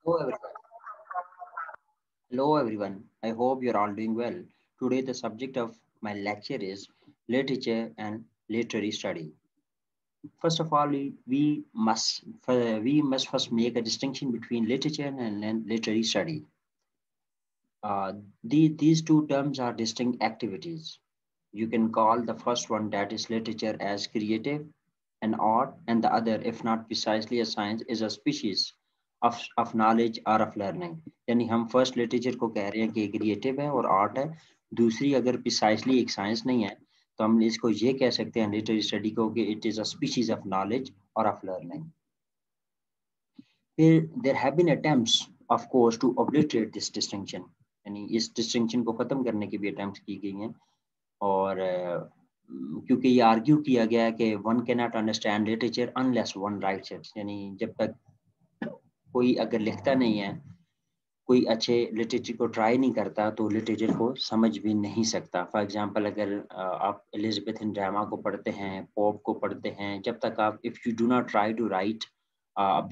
Hello everyone. Hello everyone. I hope you're all doing well. Today the subject of my lecture is literature and literary study. First of all, we must first make a distinction between literature and literary study. Uh, these two terms are distinct activities. You can call the first one, that is literature, as creative and art, and the other, if not precisely a science, is a species of knowledge or of learning. यानी हम first literature को कह रहे हैं कि creative है और art है, दूसरी अगर प्रिसाइसली एक साइंस नहीं है तो हम इसको ये कह सकते हैं लिटरेरी स्टडी को कि it is a species of knowledge और ऑफ लर्निंग. फिर there have been attempts of course to obliterate this distinction, यानी इस डिस्टिंक्शन को ख़त्म करने की भी अटेम्प्ट्स की गई हैं. और क्योंकि ये आर्ग्यू किया गया है कि one can not understand literature unless one rights it, यानी जब तक कोई अगर लिखता नहीं है, कोई अच्छे लिटरेचर को ट्राई नहीं करता तो लिटरेचर को समझ भी नहीं सकता. फॉर एग्जांपल, अगर आप एलिजाबेथन ड्रामा को पढ़ते हैं, पॉप को पढ़ते हैं, जब तक आप if you do not try to write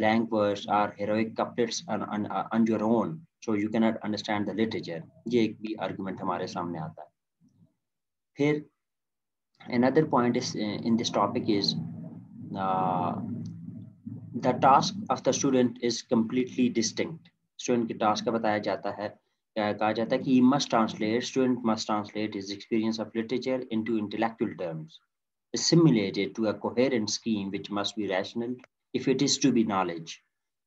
blank verse or heroic couplets on your own, so you cannot understand the literature. ये एक भी आर्गुमेंट हमारे सामने आता है. फिर another point is in this topic is uh, the task of the student is completely distinct. Student की task का बताया जाता है, कहा जाता है कि student must translate his experience of literature into intellectual terms, assimilate it to a coherent scheme which must be rational if it is to be knowledge.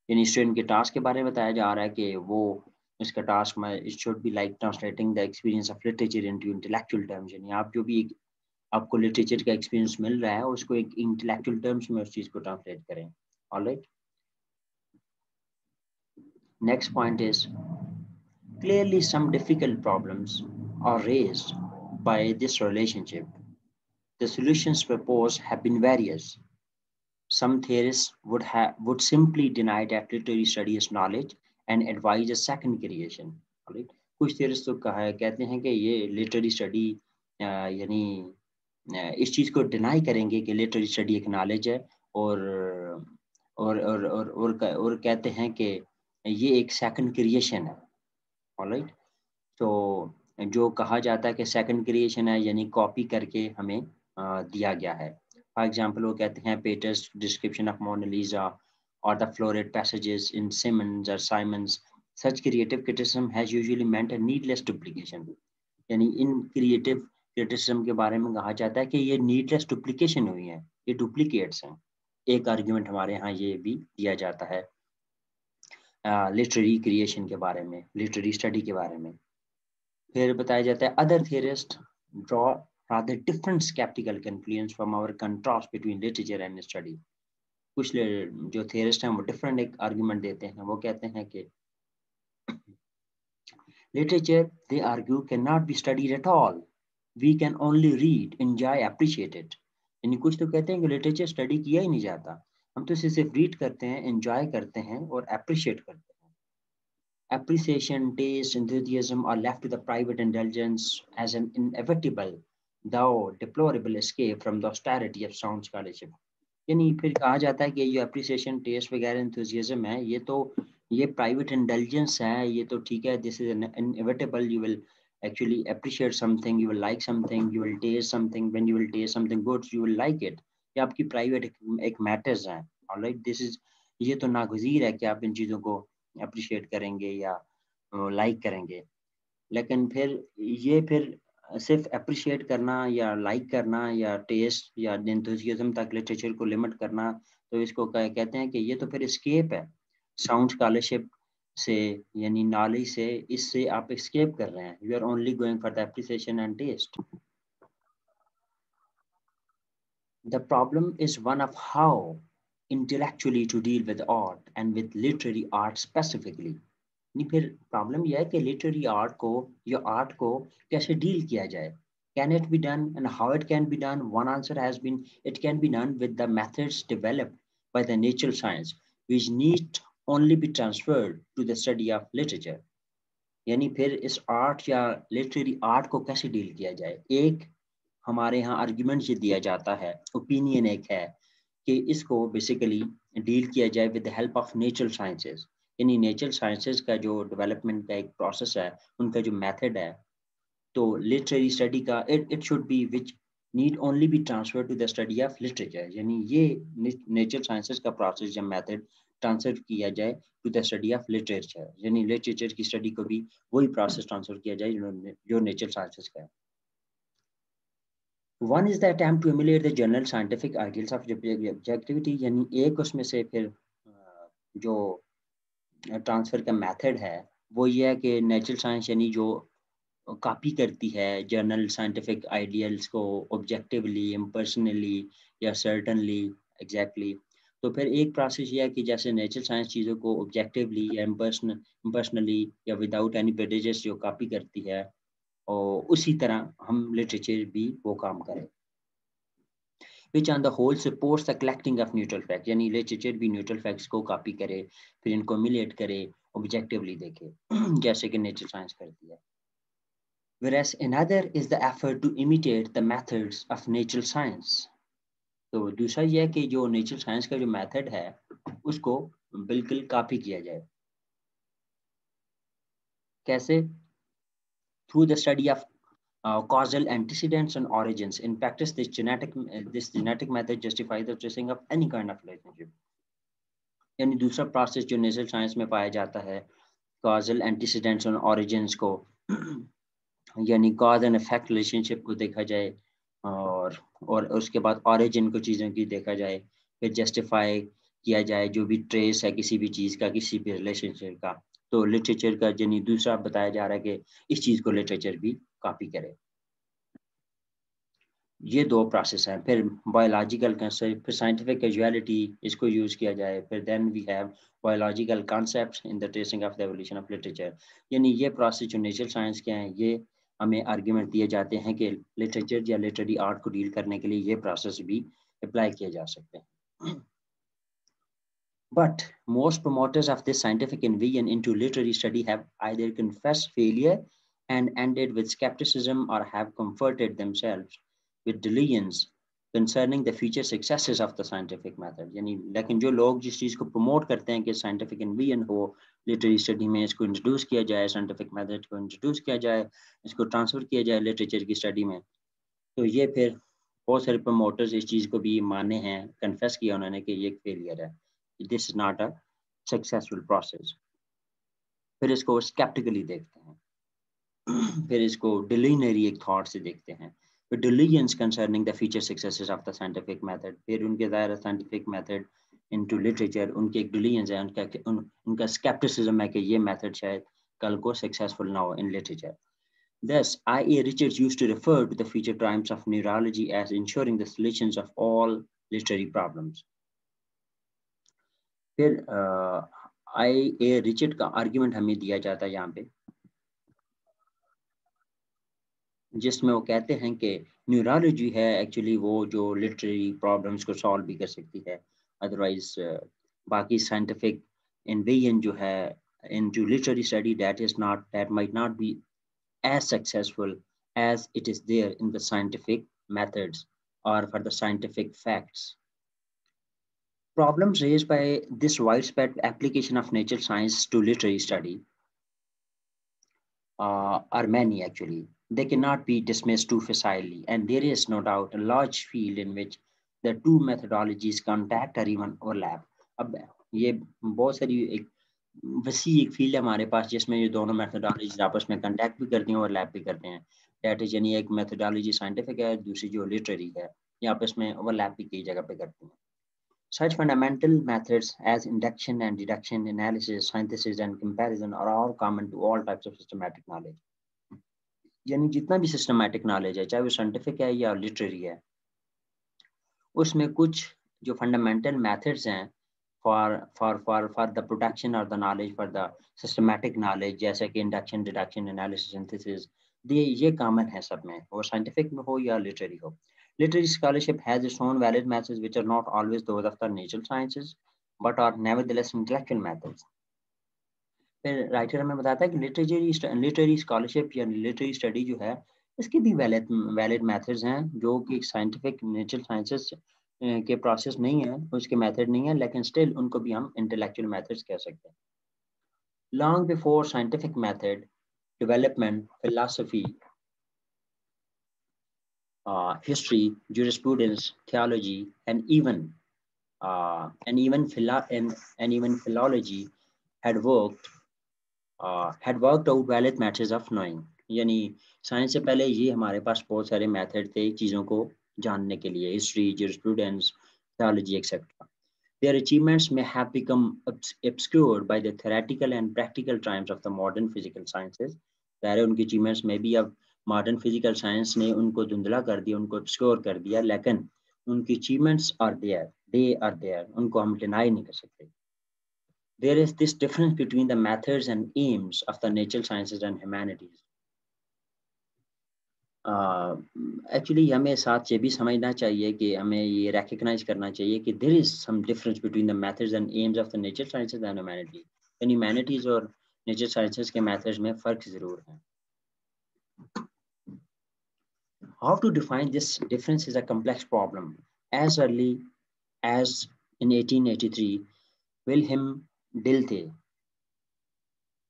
यानी स्टूडेंट के टास्क के बारे में बताया जा रहा है कि वो इसका टास्क में it should be like translating the experience of literature into intellectual terms, यानी आप जो भी आपको लिटरेचर का एक्सपीरियंस मिल रहा है उसको एक इंटेलेक्चुअल टर्म्स में उस चीज को ट्रांसलेट करें. Alright, next point is clearly some difficult problems are raised by this relationship. The solutions proposed have been various. Some theorists would simply deny that literary study is knowledge and advise a second creation. Right? कुछ theorists तो कहते हैं कि ये literary study यानी इस चीज़ को deny करेंगे कि लिटरेरी स्टडी एक नॉलेज है और और कहते हैं कि ये एक सेकंड क्रिएशन है. ऑलराइट, तो जो कहा जाता है कि सेकंड क्रिएशन है यानी कॉपी करके हमें दिया गया है. फॉर एग्जांपल, वो कहते हैं पेटर्स डिस्क्रिप्शन ऑफ मोनालिसा और the florid passages in Symonds और Symonds, such creative criticism has usually meant a needless duplication. यानी इन क्रिएटिव क्रिटिसिज्म के बारे में कहा जाता है कि ये नीडलेस डुप्लीकेशन हुई है, ये डुप्लीकेट्स हैं. एक आर्ग्यूमेंट हमारे यहाँ ये भी दिया जाता है लिटरेरी क्रिएशन के बारे में, लिटरेरी स्टडी के बारे में. फिर बताया जाता है other theorist draw rather different skeptical conclusions from our contrast between literature and study. कुछ जो थियरिस्ट हैं वो डिफरेंट एक आर्ग्यूमेंट देते हैं. वो कहते हैं कि literature, they argue, cannot be studied at all. We can only read, enjoy, appreciate it. यानी कुछ तो कहते हैं कि लिटरेचर स्टडी किया ही नहीं जाता, हम तो इसे सिर्फ रीड करते हैं, एंजॉय करते हैं और अप्रिशिएट करते हैं. Appreciation, taste, enthusiasm are left to the private indulgence as an inevitable, though deplorable, escape from the austerity of sound scholarship. यानी फिर कहा जाता है कि ये अप्रिसिएशन, टेस्ट वगैरह, एंथुजियाज्म है, ये प्राइवेट इंटेलिजेंस है, ये तो ठीक है, this is inevitable. You will actually appreciate something, you will like something, you will taste something. When you will taste something good, you will like it. ये आपकी प्राइवेट एक मैटर्स हैं. ऑलराइट, दिस इज, ये तो नागुज़ीर है कि आप इन चीज़ों को अप्रिशिएट करेंगे या लाइक करेंगे. लेकिन फिर सिर्फ अप्रिशिएट करना या लाइक करना या टेस्ट या एंथुसियाज्म तक लिटरेचर को लिमिट करना, तो इसको कहते हैं कि ये तो फिर एस्केप है साउंड स्कॉलरशिप से, यानी नॉलेज से. इससे आप एस्केप कर रहे हैं. You are only going for the appreciation and taste. The problem is one of how intellectually to deal with art and with literary art specifically. नहीं, फिर प्रॉब्लम यह है कि लिटरेरी आर्ट को या आर्ट को कैसे डील किया जाए. Can it be done and how it can be done? One answer has been it can be done with the methods developed by the natural science, which need only be transferred to the study of literature. यानी फिर इस art या literary art को कैसे deal किया जाए. एक हमारे यहाँ आर्ग्यूमेंट ये दिया जाता है, ओपिनियन एक है कि इसको बेसिकली डील किया जाए with the help of natural sciences. यानी नेचुरल साइंसेज का जो डेवलपमेंट का एक प्रोसेस है, उनका जो मेथड है, तो लिटरेरी स्टडी का it should be which need only be transfer to the study of literature, यानी ये नेचुरल साइंसेज का प्रोसेस या मेथड ट्रांसफर किया जाए to the study of literature, यानी लिटरेचर की स्टडी को भी वही प्रोसेस ट्रांसफर किया जाए जो नेचुरल साइंसेज का है. One is the attempt to emulate the general scientific ideals of objectivity, यानी एक उसमें से फिर जो ट्रांसफर का मेथड है वो ये है कि नेचुरल साइंस यानी जो कॉपी करती है जनरल साइंटिफिक आइडियल्स को ऑब्जेक्टिवली, इम्पर्सनली या सर्टनली एग्जैक्टली. तो फिर एक प्रोसेस ये है कि जैसे नेचुरल साइंस चीज़ों को ऑब्जेक्टिवली या इम्पर्सनली या विदाउट एनी प्रेजुडिस जो कॉपी करती है, और उसी तरह हम लिटरेचर भी वो काम करें, which on the whole supports the collecting of neutral facts, यानी लिटरेचर भी न्यूट्रल फैक्ट्स को कॉपी करे, फिर इनको मिलेट करे, ऑब्जेक्टिवली देखे जैसे कि नेचुरल साइंस करती है. Whereas another is the effort to imitate the methods of natural science. तो दूसरा यह है कि जो नेचुरल साइंस का जो मेथड है उसको बिल्कुल कॉपी किया जाए. कैसे? Through the study of causal antecedents and origins. In practice, this genetic method justifies the tracing of any kind of relationship. यानी दूसरा प्रोसेस जो नेचुरल साइंस में पाया जाता है, causal antecedents and origins को यानी कॉज एंड इफेक्ट रिलेशनशिप को देखा जाए, और उसके बाद ऑरिजिन को चीज़ों की देखा जाए, फिर जस्टिफाई किया जाए जो भी ट्रेस है किसी भी चीज़ का, किसी भी रिलेशनशिप का. तो लिटरेचर का यानी दूसरा बताया जा रहा है कि इस चीज़ को लिटरेचर भी कॉपी करे. ये दो प्रोसेस हैं. फिर बायोलॉजिकल कंसेप्ट, फिर साइंटिफिक कैजुअलिटी इसको यूज़ किया जाए, फिर then we have biological concepts in the tracing of the evolution of literature. यानी ये प्रोसेस जो नेचुरल साइंस के हैं, ये हमें आर्ग्यूमेंट दिए जाते हैं कि लिटरेचर या लिटरेरी आर्ट को डील करने के लिए ये प्रोसेस भी अप्लाई किए जा सकते हैं. But most promoters of this scientific invasion into literary study have either confessed failure and ended with skepticism, or have comforted themselves with delusions concerning the future successes of the scientific method. यानी लेकिन जो लोग जिस चीज़ को promote करते हैं कि scientific invasion हो लिटरेरी स्टडी में, इसको इंट्रोड्यूस किया जाए, साइंटिफिक मेथड को इंट्रोड्यूस किया जाए, इसको ट्रांसफर किया जाए लिटरेचर की स्टडी में, तो ये फिर बहुत सारे प्रमोटर्स इस चीज़ को भी माने हैं, कन्फेस किया उन्होंने कि ये एक फेलियर है, this is not a successful process. फिर इसको स्केप्टिकली देखते हैं, फिर इसको डिलीनरी एक थॉट से देखते हैं, फिर delusions concerning the future successes of the scientific method. फिर उनके ज़ाहिर साइंटिफिक मेथड इनटू लिटरेचर उनके एक डिलीजन्स है, उनका स्केप्टिसिज्म है कि ये मेथड शायद कल को सक्सेसफुल ना हो in literature. Thus, I.A. Richards used to refer to the future triumphs of neurology as ensuring the solutions of all literary problems. फिर I.A. Richards का आर्ग्यूमेंट हमें दिया जाता है यहाँ पे, जिसमें वो कहते हैं कि न्यूरोलॉजी है एक्चुअली वो जो लिटरेरी प्रॉब्लम्स को सॉल्व भी कर सकती है, अदरवाइज बाकी साइंटिफिक इन्वेजन जो है into literary study that might not be as successful as it is there in the scientific methods or for the scientific facts. Problems raised by this widespread application of natural science to literary study are many actually. They cannot be dismissed too facilely, and there is no doubt a large field in which the two methodologies contact or even overlap. अब ये बहुत सारी एक वसी एक field है हमारे पास जिसमें ये दोनों मेथोडोलॉजीज आपस में कंटैक्ट भी करती हैं और ओवरलैप भी करते हैं. दैट इज यानी एक मेथोडोलॉजी साइंटिफिक है, दूसरी जो लिटरेरी है, ये आपस में ओवरलैप भी कई जगह पे करती हैं. Such fundamental methods as induction and deduction, analysis, synthesis and comparison are all common to all types of systematic knowledge. यानी जितना भी सिस्टमैटिक नॉलेज है, चाहे वो साइंटिफिक है या लिटरेरी है, उसमें कुछ जो फंडामेंटल मेथड्स हैं for the production of the knowledge, for the systematic knowledge, जैसे कि induction, deduction, analysis, synthesis, ये कॉमन है सब में, वो साइंटिफिक में हो या लिटरेरी हो. Literary scholarship has its own valid methods which are not always those of the natural sciences but are nevertheless intellectual methods. फिर राइटर हमें बताता है कि लिटरेरी स्कॉलरशिप या लिटरेरी स्टडी जो है इसके भी वैलिड मेथड्स हैं जो कि साइंटिफिक नेचुरल साइंसेस के प्रोसेस नहीं है, उसके मेथड नहीं है, लेकिन स्टिल उनको भी हम इंटेलेक्चुअल मेथड्स कह सकते हैं. long before scientific method development, philosophy, history, jurisprudence, theology, and even philology had worked out valid methods of knowing. यानी साइंस से पहले ये हमारे पास बहुत सारे मेथड थे चीज़ों को जानने के लिए, history, jurisprudence, theology, etc. Their achievements may have become obscured by the theoretical and practical triumphs of the modern physical sciences. ज़ाहिर है उनकी achievements में भी अब मॉडर्न फिजिकल साइंस ने उनको धुंधला कर दिया, उनको obscure कर दिया, लेकिन उनकी achievements are there, they are there, उनको हम deny नहीं कर सकते. There is this difference between the methods and aims of the natural sciences and humanities. Actually हमें साथ ये भी समझना चाहिए कि हमें ये रिकग्नाइज करना चाहिए कि there is some difference between the methods and aims of the nature sciences and humanity. यानी ह्यूमैनिटीज और नेचर साइंसेज के मेथड्स में फ़र्क ज़रूर है. How to define this difference is a complex problem. As early as in 1883, Wilhelm Dilthey,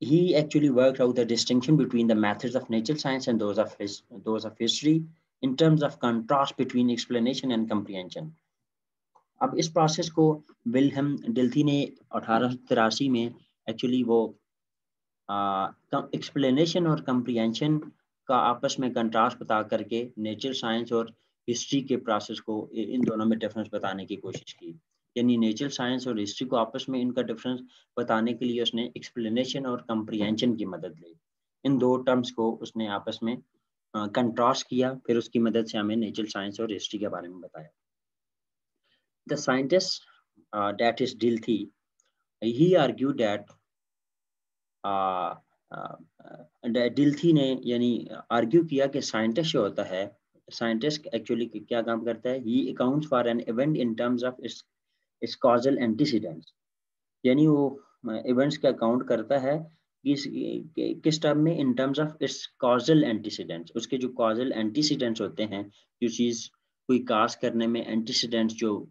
he actually worked out the distinction between the methods of natural science and those of history in terms of contrast between explanation and comprehension. अब इस process को Wilhelm डिल्थी ने 1883 में actually वो explanation और comprehension का आपस में कंट्रास्ट बता करके नेचर साइंस और हिस्ट्री के प्रोसेस को इन दोनों में डिफरेंस बताने की कोशिश की. यानी नेचर साइंस और हिस्ट्री को आपस में इनका डिफरेंस बताने के लिए उसने एक्सप्लेनेशन और कंप्रीहेंशन की मदद ली. इन दो टर्म्स को उसने आपस में कंट्रास्ट किया, फिर उसकी मदद से हमें नेचर साइंस और हिस्ट्री के बारे में बताया. The scientist, that is Dilthey, he argued that Dilthey ने यानी आर्ग्यू किया कि साइंटिस्ट जो होता है, साइंटिस्ट एक्चुअली क्या काम करता है, he accounts for an event in terms of its causal antecedents. यानी वो इवेंट्स का अकाउंट करता है किस टर्म में, in terms of its causal antecedents. उसके जो कॉजल एंटीसीडेंट्स होते हैं, जो चीज़ कोई काज करने में एंटीसीडेंट्स जो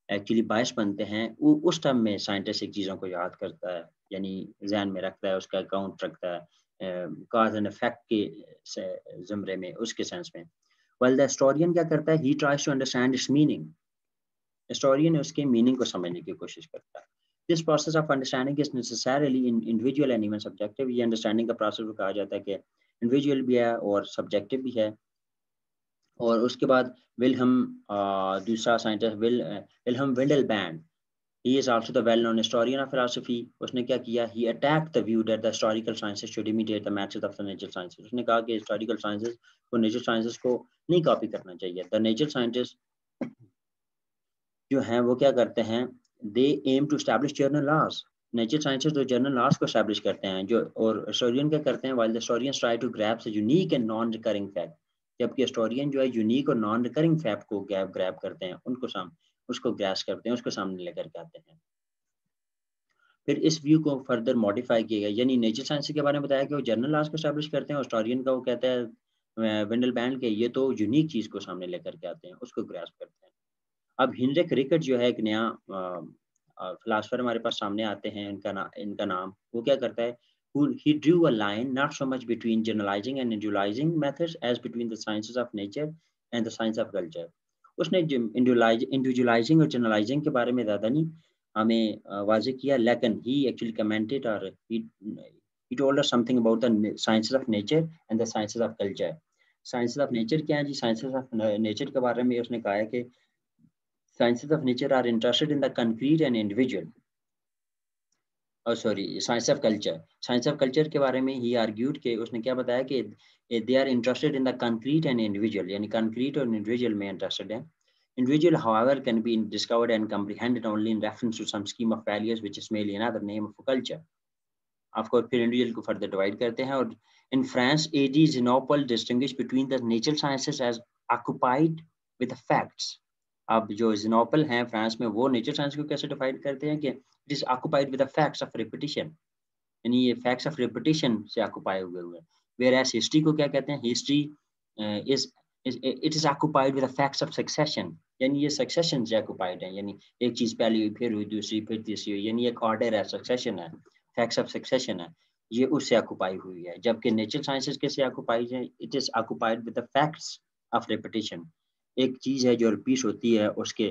एक्चुअली बायस बनते हैं, वो उस टर्म में साइंटिस्ट चीज़ों को याद करता है, यानी जहन में रखता है, उसका अकाउंट रखता है कॉज एंड इफेक्ट के ज़मरे में, उसके सेंस में. वेल द हिस्टोरियन क्या करता है, he tries to understand its meaning. Historian उसके मीनिंग को समझने की कोशिश करता है. This process of understanding is necessarily individual and even subjective. ये understanding का process को कहा जाता है कि individual भी है और subjective भी है. और उसके बाद विल्हेम दूसरा scientist Wilhelm Windelband, he is also the well-known historian of philosophy. उसने क्या किया, he attacked the view that the historical sciences should imitate the methods of the natural sciences. उसने कहा कि historical sciences को natural sciences को नहीं copy करना चाहिए. The natural scientists जो हैं वो क्या करते हैं, they aim to establish general laws. Nature sciences जो जनरल लॉज को एस्टैब्लिश करते हैं, जो और हिस्टोरियन क्या करते हैं, while the historians try to grasp a unique and non-recurring fact. जबकि हिस्टोरियन जो है यूनिक और नॉन रिकरिंग फैक्ट को ग्रैब करते हैं, उसको ग्रैस करते हैं, उसको सामने लेकर के आते हैं. फिर इस व्यू को फर्दर मॉडिफाई किया गया. यानी नेचर साइंस के बारे में बताया कि वो जनरल लॉज को एस्टैब्लिश करते हैं, हिस्टोरियन का वो कहता है विंडलबैंड के ये तो यूनिक चीज़ को सामने लेकर के आते हैं, उसको ग्रैस करते हैं. अब हिनरिक रिकर्ट जो है एक नया फिलासफर हमारे पास सामने आते हैं, इनका नाम वो क्या करता है, he drew a line not so much between generalizing and individualizing methods as between the sciences of nature and the science of culture. उसने individualizing और generalizing के बारे में ज़्यादा नहीं हमें वाज़े किया, लेकिन he actually commented or he told us something about the sciences of nature and the sciences of culture. Sciences of nature क्या है जी, sciences of nature के बारे में उसने कहा है कि sciences of nature are interested in the concrete and individual. Science of culture. Science of culture के बारे में he argued कि उसने क्या बताया कि they are interested in the concrete and individual. यानी concrete और individual में interested हैं. Individual, however, can be discovered and comprehended only in reference to some scheme of values, which is merely another name of a culture. Of course, फिर individual को further divide करते हैं. और in France, A.D. Xenophon distinguished between the natural sciences as occupied with the facts. अब जो Xenophon हैं France में, वो नेचर साइंस को कैसे डिफाइन करते हैं कि it is occupied with the facts of repetition, यानी ये फैक्ट्स ऑफ रिपीटिशन से ऑक्युपाई हुए हुए. वेयर एज हिस्ट्री को क्या कहते हैं, history it is occupied with the facts of succession, यानी ये सक्सेशन से ऑक्युपाइड है, यानी एक चीज पहले हुई, फिर हुई दूसरी, फिर तीसरी हुई, यानी एक ऑर्डर है, सक्सेशन है. फैक्ट्स ऑफ सक्सेशन है, ये उससे ऑक्युपाई हुई है, जबकि नेचुरल साइंसेज कैसे ऑक्युपाइड है, it is occupied with the facts of repetition. एक चीज है जो रिपीट होती है, उसके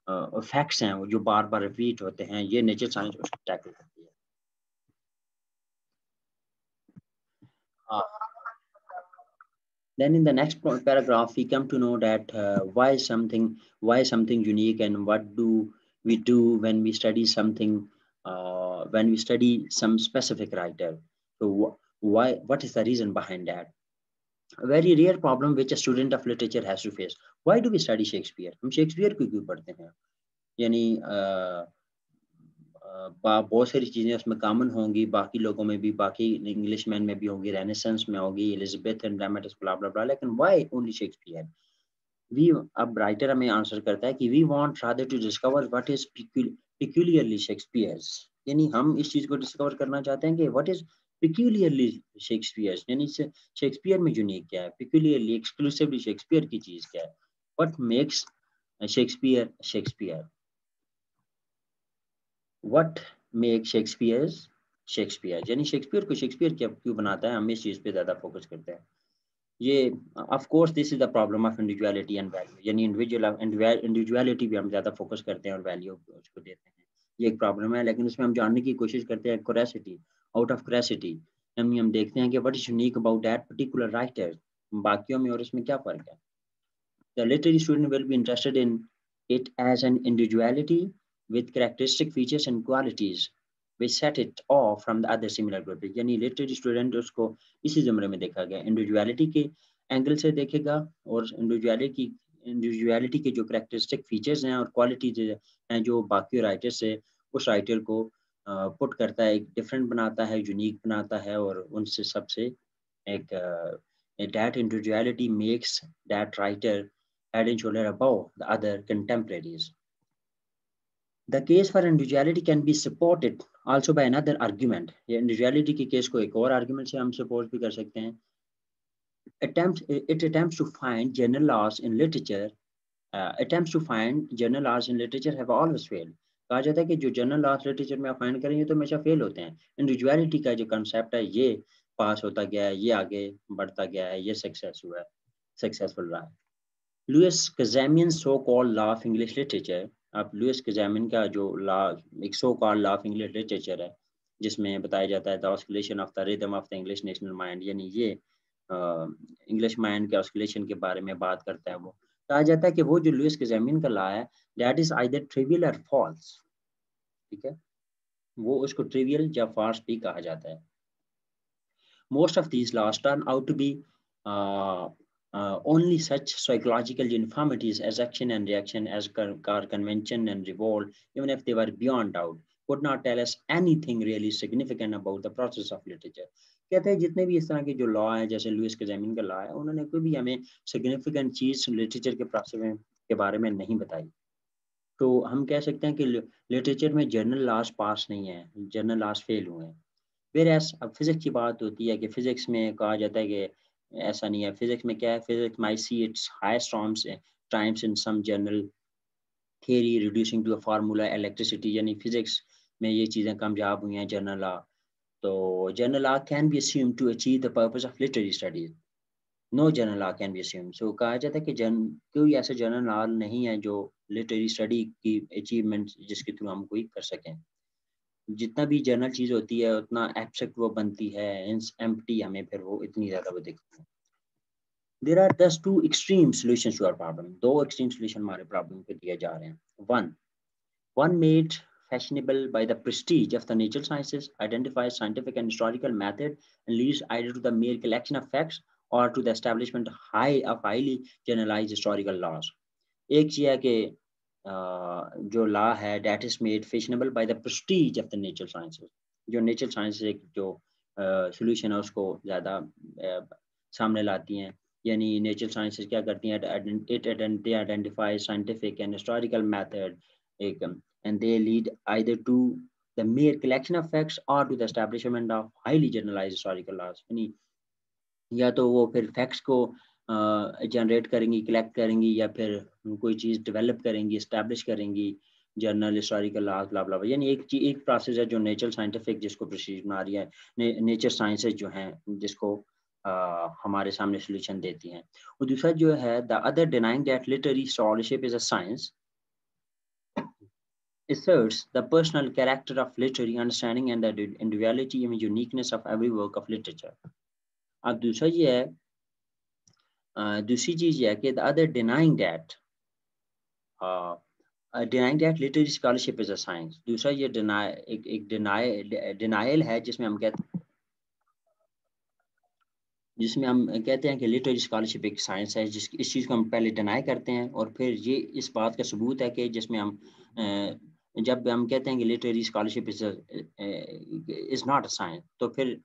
फैक्ट्स हैं जो बार बार रिपीट होते हैं, ये नेचुरल साइंस उसको टैकल करती है। Then in the next paragraph, we come to know that why something unique, and what do we do when we study something, when we study some specific writer. So what is the reason behind that? A very rare problem which a student of literature has to face. Why do we study Shakespeare? हम Shakespeare को क्यों पढ़ते हैं? यानी बहुत सारी चीज़ें उसमें कॉमन होंगी, बाकी लोगों में भी, बाकी इंग्लिशमैन में भी होंगी, रेनेसांस में होगी, Elizabeth and dramatics blah blah blah, लेकिन व्हाई ओनली शेक्सपियर? वी अब राइटर हमें आंसर करता है कि we want rather to discover what is peculiarly Shakespeare's, यानी हम इस चीज़ को डिस्कवर करना चाहते हैं कि व्हाट इज peculiarly शेक्सपियर्स, यानी शेक्सपियर में यूनिक क्या है, peculiarly एक्सक्लूसिवली शेक्सपियर की चीज़ क्या है, what makes Shakespeare Shakespeare, what make Shakespeare Shakespeare, यानी शेक्सपियर को शेक्सपियर क्या क्यों बनाता है, हम इस चीज़ पे ज़्यादा फोकस करते हैं। ये of course this is the problem of individuality and value, यानी इंडिविजुअलिटी भी हम ज़्यादा फोकस करते हैं और वैल्यू उसको देते हैं, ये एक प्रॉब्लम है, लेकिन उसमें हम जानने की कोशिश करते हैं क्यूरियोसिटी, आउट ऑफ क्यूरियोसिटी हम देखते हैं कि what is unique about that particular writer, बाकियों में और इसमें क्या फ़र्क है। The literary student will be interested in it as an individuality with characteristic features and qualities which set it off from the other similar group. यानी literary student उसको इसी ज़मरे में देखा गया, individuality के एंगल से देखेगा, और individuality के जो characteristic features हैं और qualities हैं जो बाकी राइटर से उस राइटर को पुट करता है, एक डिफरेंट बनाता है, यूनिक बनाता है, और उनसे सबसे एक that individuality makes that writer head and shoulder above the other contemporaries. The case for individuality can be supported also by another argument. ये individuality की केस को एक और argument से हम support भी कर सकते हैं. It attempts to find general laws in literature. Attempts to find general laws in literature have always failed. कहा जाता है कि जो जनरल लॉज लिटरेचर में आप फाइंड करेंगे तो हमेशा फेल होते हैं। इंडिविजुअलिटी का जो कंसेप्ट है ये पास होता गया है, ये आगे बढ़ता गया है, ये सक्सेसफुल रहा है। Louis Cazamian so called law of English literature, अब लुइस कज़ामियन का जो लॉ, एक so called law of English literature है जिसमें बताया जाता है the oscillation of the rhythm of the English national mind, यानी ये इंग्लिश माइंड के ऑस्किलेशन के बारे में बात करता है। वो कहा जाता है कि वो जो लुइस कज़ामियन का लॉ है दैट इज आइदर ट्रिवियल और फॉल्स, ठीक है, वो उसको ट्रिवियल या फॉल्स भी कहा जाता है। Most of these laws turn out to be only such psychological infirmities as action and reaction, as car convention and revolt, even if they were beyond doubt, could not tell us anything really significant about the process of literature. कहते हैं जितने भी इस तरह के जो law हैं, जैसे लुइस कज़ामियन का लॉ है, उन्होंने कोई भी हमें सिग्निफिकेंट चीज लिटरेचर के प्रोसेस के बारे में नहीं बताई। तो हम कह सकते हैं कि लिटरेचर में जर्नल लॉज पास नहीं है, जर्नल लॉज फेल हुए हैं। वेयरएज़ अब फिज़िक्स की बात होती है कि फिज़िक्स में कहा जाता है कि ऐसा नहीं है। फिज़िक्स में क्या है, physics might see its highest times in some general theory reducing to a formula electricity, यानी फिज़िक्स में ये चीज़ें कामयाब हुई हैं जनरल लॉ। तो general law can be assumed to achieve the purpose of literary studies, no general law can be assumed. So कहा जाता है कि कोई ऐसा जनरल लॉ नहीं है जो लिटरेरी स्टडी की अचीवमेंट जिसके थ्रू हम कोई कर सकें। जितना भी जनरल चीज होती है उतना एब्स्ट्रैक्ट वो बनती है, एम्प्टी हमें फिर वो इतनी ज्यादा वो दिखती है। There are thus two extreme solutions to our problem. दो extreme solution हमारे problem को दिए जा रहे हैं. One made fashionable by the prestige of the natural sciences, identifies scientific and historical method, and leads either to the mere collection of facts or to the establishment of highly generalized historical laws. एक चीज है कि जो law है that is made fashionable by the prestige of the natural sciences, जो natural sciences एक जो solution है उसको ज़्यादा सामने लाती हैं। यानी नेचुरल साइंसेस क्या करती हैं, they identify scientific and historical method एक and they lead either to the mere collection of facts or to the establishment of highly generalized historical laws। यानी या तो वो फिर फैक्ट्स को जनरेट करेंगी, कलेक्ट करेंगी, या फिर कोई चीज़ डेवलप करेंगी, इस्टेब्लिश करेंगी जर्नल, हिस्टोरिकल लॉज, ब्ला ब्ला, यानी एक प्रोसेस है जो नेचर साइंटिफिक जिसको प्रोसीड बना रही है, नेचर साइंसेज जो हैं जिसको हमारे सामने सोल्यूशन देती हैं। और दूसरा जो है the other denying that literary scholarship is a science asserts the personal character of literary understanding and the individuality and uniqueness of every work of literature. अब दूसरा ये है, दूसरी चीज ये है कि the other denying that literary scholarship is a science. दूसरा ये एक denial है जिसमें हम कहते हैं कि लिटरेरी स्कॉलरशिप एक साइंस है, इस चीज़ को हम पहले डिनाई करते हैं और फिर ये इस बात का सबूत है कि जिसमें हम जब हम कहते हैं कि literary scholarship is not a science, तो फिर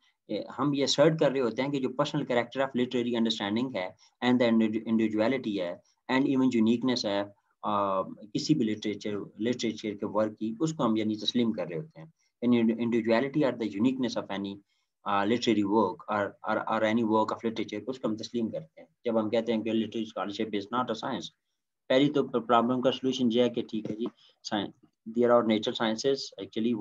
हम ये सर्ट कर रहे होते हैं कि जो personal character of literary understanding है एंड द इंडिविजुअलिटी है एंड इवन यूनिकनेस है किसी भी लिटरेचर के वर्क की, उसको हम यानी तस्लीम कर रहे होते हैं। इंडिविजुअलिटी और the uniqueness of any literary work or any work of literature को उसको हम तस्लीम करते हैं जब हम कहते हैं कि literary scholarship is not a science। पहली तो प्रॉब्लम का सलूशन ये है कि ठीक है जी, there are nature sciences actually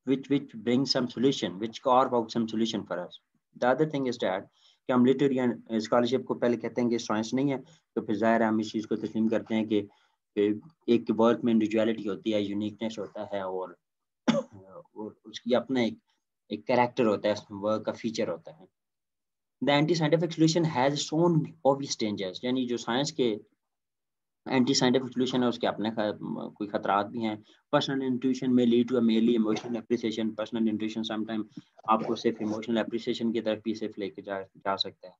which bring some solution, which carve out some solution for us. The other thing is that कि हम लिटरेरी स्कॉलरशिप को पहले कहते हैं कि साइंस नहीं है, तो फिर ज़ाहिर है हम इस चीज़ को तस्लीम करते हैं कि एक वर्क में इंडिविजुअलिटी होती है, यूनिकनेस होता है और उसकी अपना एक कैरेक्टर होता है, वर्क का फीचर होता है। The anti scientific solution has its own obvious dangers, यानी जो साइंस के एंटी साइंटिफिक सोल्यूशन है उसके अपने कोई खतरात भी हैं। Personal intuition may lead to a merely emotional appreciation. Personal intuition sometime आपको सिर्फ इमोशनल एप्रिसिएशन की तरफ भी सिर्फ लेके जा सकता है।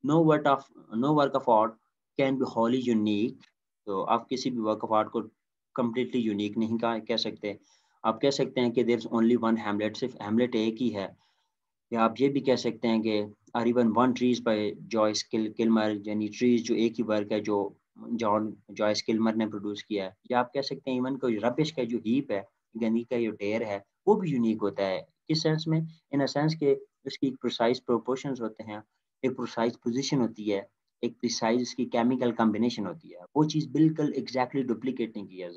No work of art can be wholly unique. तो आप किसी भी वर्क ऑफ आर्ट को कम्प्लीटली यूनिक नहीं कह सकते। आप कह सकते हैं कि there is only one Hamlet, सिर्फ हैमलेट एक ही है। या आप ये भी कह सकते हैं कि are even one Trees by Joyce Kilmer, यानी ट्रीज जो एक ही वर्क है जो जॉयस किलमर ने प्रोड्यूस किया है। या आप कह सकते हैं इवन कोई रबिश का जो हीप है, गंदगी का जो ढेर है, वो भी यूनिक होता है। किस सेंस में? इन अ सेंस के उसकी एक प्रिसाइज प्रोपोर्शंस होते हैं, एक प्रिसाइज पोजीशन होती है, एक प्रिसाइज उसकी केमिकल कॉम्बिनेशन होती है। वो चीज़ बिल्कुल एग्जैक्टली डुप्लीकेट नहीं किया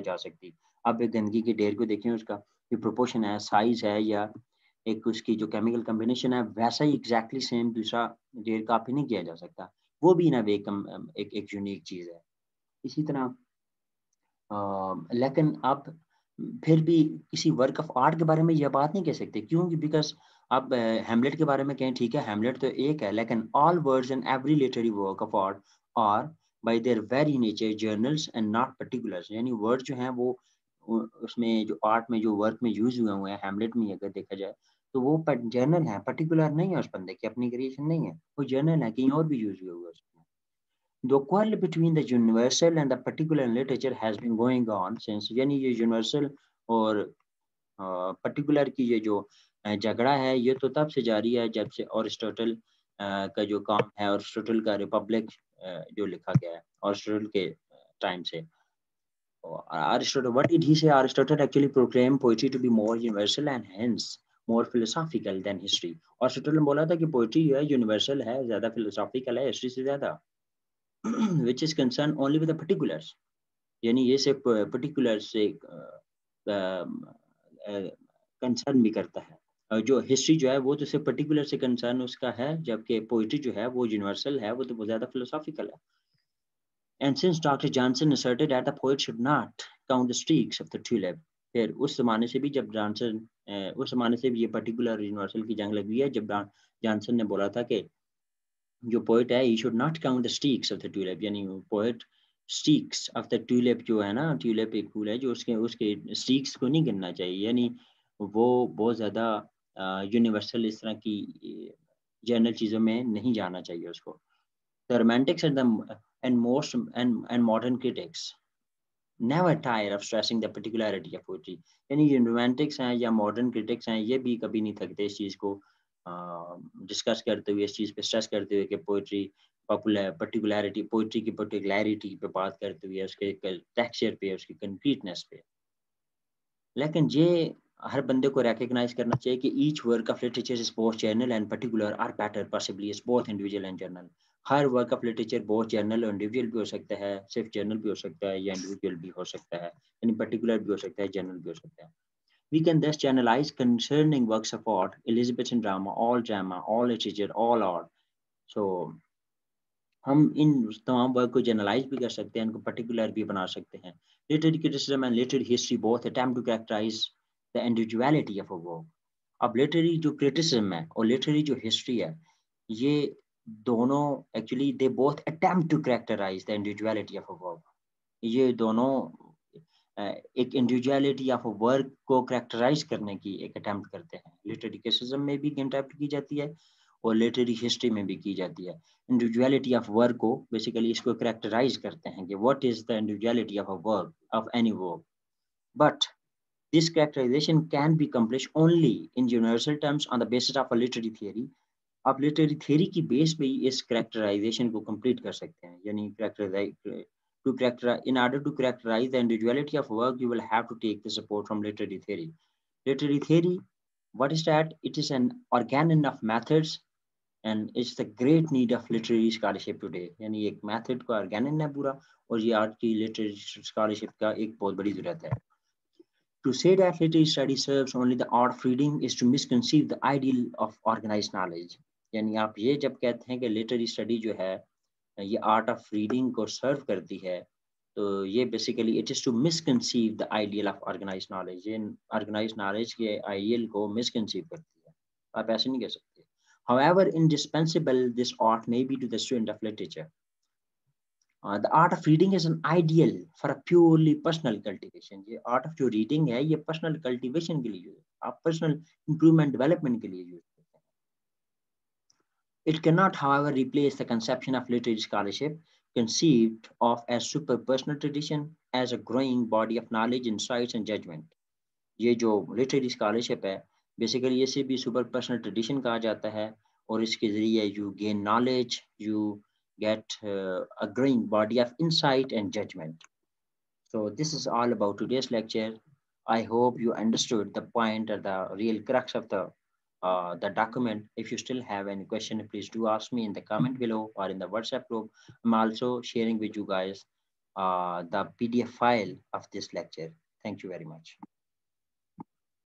जा सकती। आप एक गंदगी के ढेर को देखें, उसका जो प्रोपोर्शन है, साइज है, या एक उसकी जो केमिकल कॉम्बिनेशन है, वैसा ही एग्जैक्टली सेम दूसरा ढेर कॉपी नहीं किया जा सकता। वो भी ना एक यूनिक चीज़ है। इसी तरह लेकिन आप फिर भी किसी वर्क ऑफ आर्ट के बारे में यह बात नहीं कह सकते। क्यों? बिकॉज आप हैमलेट के बारे में कहें, ठीक है हैमलेट तो एक है, लेकिन all words in every literary work of art are by their very nature generals and not particulars. यानी वर्ड जो हैं वो उसमें जो आर्ट में जो वर्क में यूज हुए हैं, हैमलेट में अगर देखा जाए तो वो जर्नल है, पर्टिकुलर नहीं है, उस बंदे की अपनी क्रिएशन नहीं है, वो जर्नल है, कहीं और भी यूज हुए हुए उसमें। The quarrel between the universal and the particular in literature has been going on since, यानी ये यूनिवर्सल और पर्टिकुलर की ये जो झगड़ा है ये तो तब से जारी है जब से अरिस्टोटल का जो काम है, अरिस्टोटल का रिपब्लिक जो लिखा गया है अरिस्टोटल के टाइम से। Aristotle, what did he say? Aristotle actually proclaimed poetry to be more universal and hence more philosophical than history. Aristotle ने बोला था कि पोइट्री जो है यूनिवर्सल है, ज्यादा फिलोसॉफिकल है हिस्ट्री से ज्यादा, which is concerned only with the particulars, यानी ये सिर्फ पर्टिकुलर से कंसर्न भी करता है। और जो हिस्ट्री जो है वो तो सिर्फ पर्टिकुलर से कंसर्न उसका है, जबकि पोइट्री जो है वो यूनिवर्सल है, वो तो बहुत ज्यादा फिलोसॉफिकल है। And since Dr. Johnson asserted that the poet should not count the streaks of the tulip, फिर उस जमाने से भी जब उस जमाने से भी ये पर्टिकुलर यूनिवर्सल की जंग लगी है, जब जॉनसन ने बोला था कि जो पोइट है he should not count the streaks of the tulip, यानी पोइट स्टीक्स ऑफ द ट्यूलिप जो है ना, ट्यूलिप एक फूल है जो उसके स्टीक्स को नहीं गिनना चाहिए, यानी वो बहुत ज़्यादा यूनिवर्सल इस तरह की जनरल चीज़ों में नहीं जाना चाहिए उसको। The romantics and modern critics never tire of stressing the particularity of poetry, यानी जो रोमांटिक्स हैं या मॉडर्न क्रिटिक्स हैं ये भी कभी नहीं थकते इस चीज़ को डिस्कस करते हुए, इस चीज़ पे स्ट्रेस करते हुए कि पोइट्री पर्टिकुलरिटी, पोइट्री की पर्टिकुलरिटी पे बात करते हुए, उसके टेक्सचर पे, उसकी कंक्रीटनेस पे। लेकिन ये हर बंदे को रिकॉग्नाइज करना चाहिए कि each work of literature is both general and particular or better possibly is both individual and general. हर वर्क ऑफ लिटरेचर बहुत जर्नल और इंडिविजुअल भी हो सकता है, सिर्फ जर्नल भी हो सकता है या इंडिविजुअल भी हो सकता है, यानी पर्टिकुलर भी हो सकता है, जर्नल भी हो सकता है. We can thus generalize concerning works of art, Elizabethan drama, all literature, all art. So हम इन तमाम वर्क को जनरलाइज भी कर सकते हैं, इनको पर्टिकुलर भी बना सकते हैं. Literary criticism and literary history both attempt to characterise the individuality of a work. अब लिटरेरी जो क्रिटिसिज्म है और लिटरेरी जो हिस्ट्री है, ये दोनों actually they both attempt to characterise the individuality of a work. ये दोनों एक इंडिविजुअलिटी ऑफ वर्क को कैरेक्टराइज करने की एक अटेम्प्ट करते हैं. लिटरेरी क्रिटिसिज्म में भी अटेम्प्ट की जाती है और लिटरेरी हिस्ट्री में भी की जाती है. इंडिविजुअलिटी ऑफ वर्क को बेसिकली इसको कैरेक्टराइज करते हैं कि what is the individuality of a work, of any work. But this characterization can be accomplished only in universal terms on the basis of a literary theory. आप literary theory की base पे ही इस characterisation को complete कर सकते हैं. यानी in order to characterize the individuality of work, you will have to take the support from literary theory. Literary theory, what is that? It is an organon of methods and it's the great need of literary scholarship today. यानी एक method का organon है पूरा, और ये आज की literary scholarship का एक बहुत बड़ी जरूरत है. To say that literary study serves only the art of reading is to misconceive the ideal of organized knowledge. यानी आप ये जब कहते हैं कि लिटरेरी स्टडी जो है ये आर्ट ऑफ रीडिंग को सर्व करती है, तो ये basically it is to misconceive the ideal of organised knowledge. ये ऑर्गेनाइज्ड नॉलेज के आइडियल को मिसकंसीव करती है. आप ऐसे नहीं कह सकते. However indispensable this art may be to the student of literature, the art of reading is an ideal for a purely personal cultivation. ये art of जो reading है ये personal cultivation के लिए यूज है, आप personal improvement development के लिए यूज करते हैं. It cannot, however, replace the conception of literary scholarship conceived of as super-personal tradition as a growing body of knowledge, insights and judgment. ये जो literary scholarship है, basically इसे भी super-personal tradition कहा जाता है, और इसके जरिए you gain knowledge, you get a growing body of insight and judgment. So this is all about today's lecture. I hope you understood the point or the real crux of the document. If you still have any question, please do ask me in the comment below or in the WhatsApp group. I'm also sharing with you guys the PDF file of this lecture. Thank you very much.